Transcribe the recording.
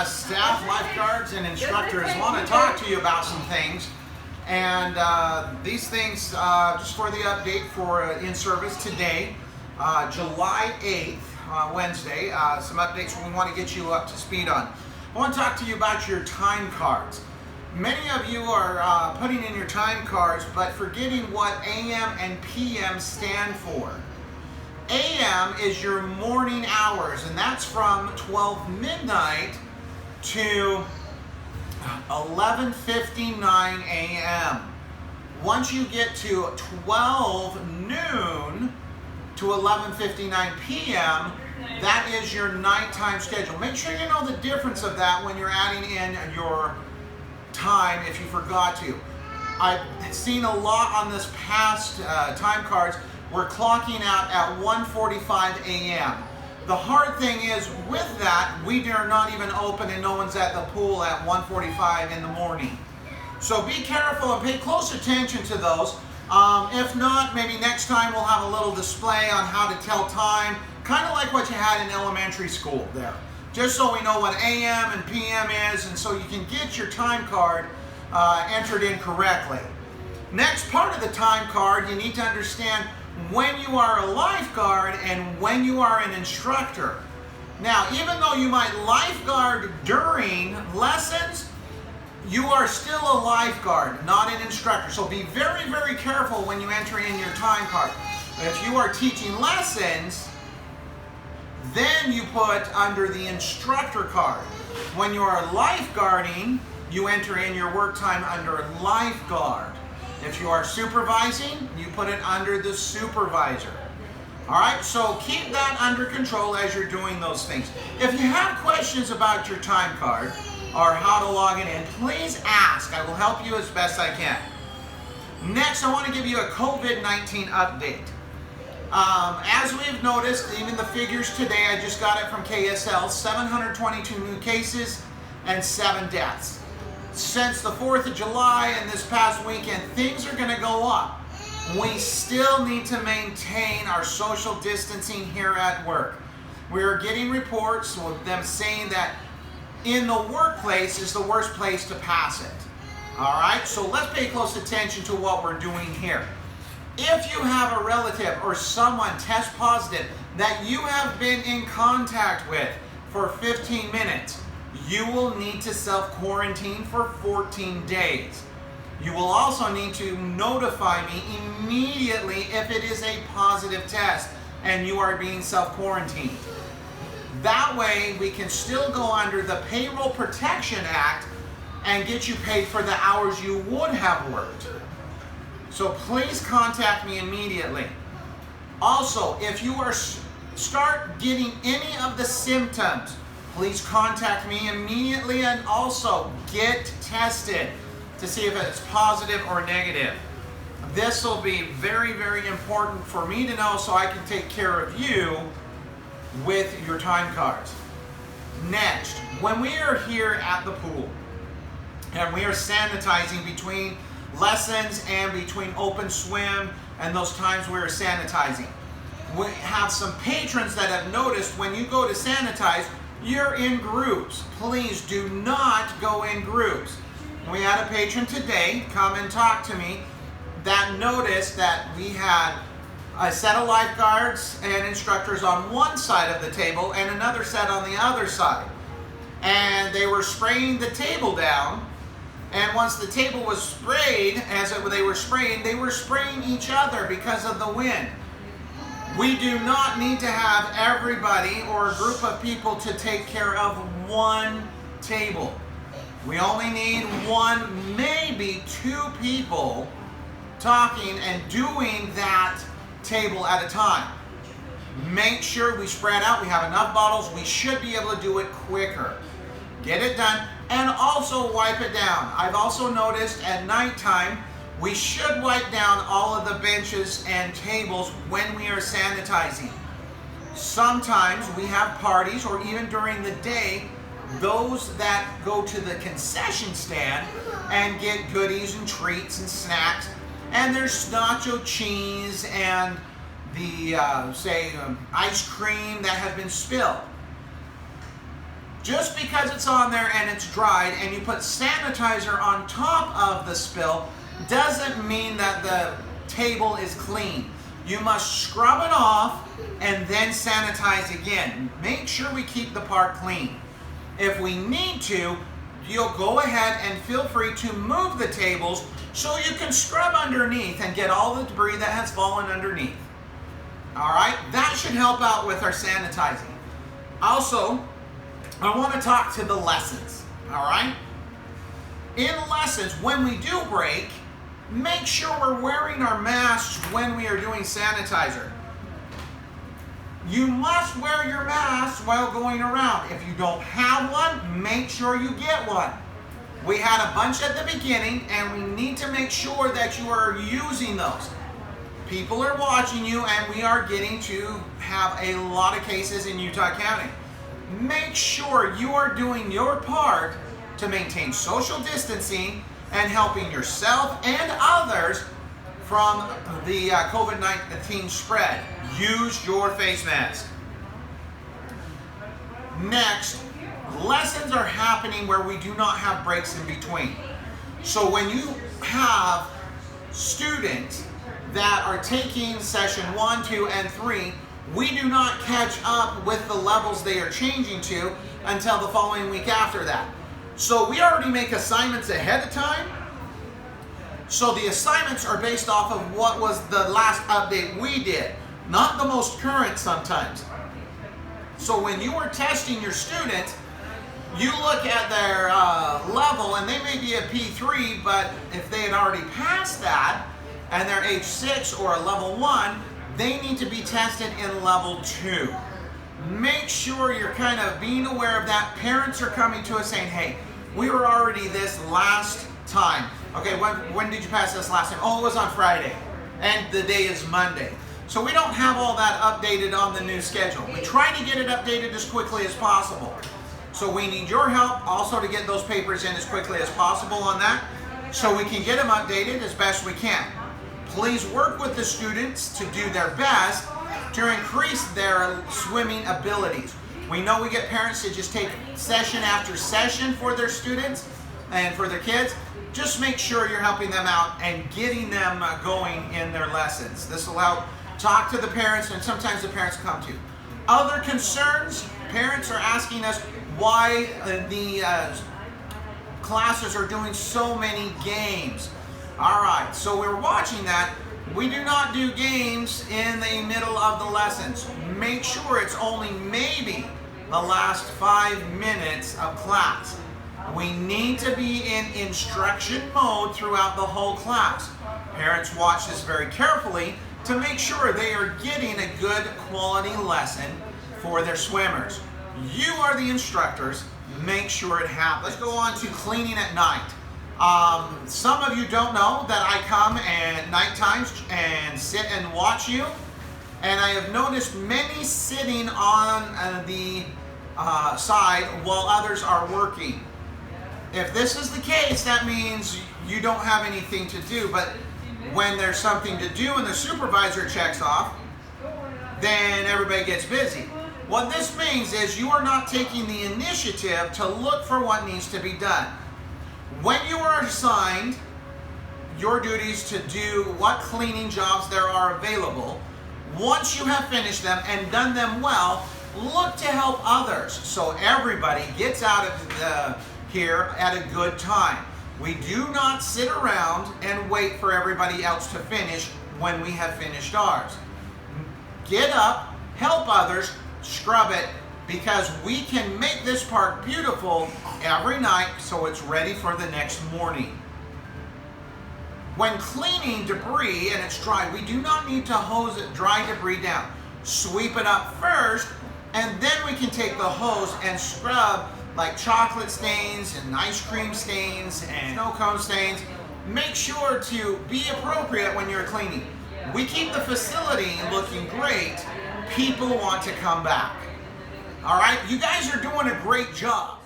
staff, lifeguards, and instructors want to talk to you about some things. And these things, just for the update for in-service today, July 8th, Wednesday, some updates we want to get you up to speed on. I want to talk to you about your time cards. Many of you are putting in your time cards, but forgetting what AM and PM stand for. AM is your morning hours, and that's from 12 midnight to 11:59 a.m. Once you get to 12 noon to 11:59 p.m., that is your nighttime schedule. Make sure you know the difference of that when you're adding in your time if you forgot to. I've seen a lot on this past time cards. We're clocking out at 1:45 a.m. The hard thing is with that, we are not even open and no one's at the pool at 1:45 in the morning. So be careful and pay close attention to those. If not, maybe next time we'll have a little display on how to tell time, kind of like what you had in elementary school there. Just so we know what AM and PM is, and so you can get your time card entered in correctly. Next part of the time card, you need to understand when you are a lifeguard and when you are an instructor. Now, even though you might lifeguard during lessons, you are still a lifeguard, not an instructor. So be very, very careful when you enter in your time card. If you are teaching lessons, then you put under the instructor card. When you are lifeguarding, you enter in your work time under lifeguard. If you are supervising, you put it under the supervisor. All right, so keep that under control as you're doing those things. If you have questions about your time card or how to log it in, please ask. I will help you as best I can. Next, I want to give you a COVID-19 update. As we've noticed, even the figures today, I just got it from KSL, 722 new cases and 7 deaths. Since the 4th of July and this past weekend, things are going to go up. We still need to maintain our social distancing here at work. We're getting reports with them saying that in the workplace is the worst place to pass it. All right, so let's pay close attention to what we're doing here. If you have a relative or someone test positive that you have been in contact with for 15 minutes, you will need to self-quarantine for 14 days. You will also need to notify me immediately if it is a positive test and you are being self-quarantined. That way we can still go under the Payroll Protection Act and get you paid for the hours you would have worked. So please contact me immediately. Also, if you start getting any of the symptoms, please contact me immediately and also get tested to see if it's positive or negative. This will be very, very important for me to know so I can take care of you with your time cards. Next, when we are here at the pool and we are sanitizing between lessons and between open swim and those times we are sanitizing, we have some patrons that have noticed when you go to sanitize, you're in groups. Please do not go in groups. We had a patron today come and talk to me that noticed that we had a set of lifeguards and instructors on one side of the table and another set on the other side. And they were spraying the table down, and once the table was sprayed, they were spraying each other because of the wind. We do not need to have everybody or a group of people to take care of one table. We only need one, maybe 2 people talking and doing that table at a time. Make sure we spread out. We have enough bottles. We should be able to do it quicker. Get it done and also wipe it down. I've also noticed at nighttime, we should wipe down all of the benches and tables when we are sanitizing. Sometimes we have parties, or even during the day, those that go to the concession stand and get goodies and treats and snacks, and there's nacho cheese and the, ice cream that have been spilled. Just because it's on there and it's dried and you put sanitizer on top of the spill doesn't mean that the table is clean. You must scrub it off and then sanitize again. Make sure we keep the part clean. If we need to, you'll go ahead and feel free to move the tables so you can scrub underneath and get all the debris that has fallen underneath. All right, that should help out with our sanitizing. Also, I want to talk to the lessons, all right? In lessons, when we do break, make sure we're wearing our masks when we are doing sanitizer. You must wear your mask while going around. If you don't have one, make sure you get one. We had a bunch at the beginning, and we need to make sure that you are using those. People are watching you, and we are getting to have a lot of cases in Utah County. Make sure you are doing your part to maintain social distancing and helping yourself and others from the COVID-19 spread. Use your face mask. Next, lessons are happening where we do not have breaks in between. So when you have students that are taking session 1, 2, and 3, we do not catch up with the levels they are changing to until the following week after that. So we already make assignments ahead of time. So the assignments are based off of what was the last update we did, not the most current sometimes. So when you are testing your students, you look at their level, and they may be a P3, but if they had already passed that, and they're age 6 or a level 1, they need to be tested in level 2. Make sure you're kind of being aware of that. Parents are coming to us saying, hey, we were already this last time. Okay, when did you pass this last time? Oh, it was on Friday, and the day is Monday. So we don't have all that updated on the new schedule. We try to get it updated as quickly as possible. So we need your help also to get those papers in as quickly as possible on that, so we can get them updated as best we can. Please work with the students to do their best to increase their swimming abilities. We know we get parents to just take session after session for their students and for their kids. Just make sure you're helping them out and getting them going in their lessons. This will help. Talk to the parents, and sometimes the parents come to. Other concerns, parents are asking us why the classes are doing so many games. All right, so we're watching that. We do not do games in the middle of the lessons. Make sure it's only maybe the last 5 minutes of class. We need to be in instruction mode throughout the whole class. Parents watch this very carefully to make sure they are getting a good quality lesson for their swimmers. You are the instructors. Make sure it happens. Let's go on to cleaning at night. Some of you don't know that I come at night times and sit and watch you, and I have noticed many sitting on the side while others are working. If this is the case, that means you don't have anything to do, but when there's something to do and the supervisor checks off, then everybody gets busy. What this means is you are not taking the initiative to look for what needs to be done. When you are assigned your duties to do what cleaning jobs there are available, once you have finished them and done them well, look to help others so everybody gets out of here at a good time. We do not sit around and wait for everybody else to finish when we have finished ours. Get up, help others, scrub it, because we can make this part beautiful every night so it's ready for the next morning. When cleaning debris and it's dry, we do not need to hose dry debris down. Sweep it up first, and then we can take the hose and scrub like chocolate stains and ice cream stains and snow cone stains. Make sure to be appropriate when you're cleaning. We keep the facility looking great. People want to come back. All right, you guys are doing a great job.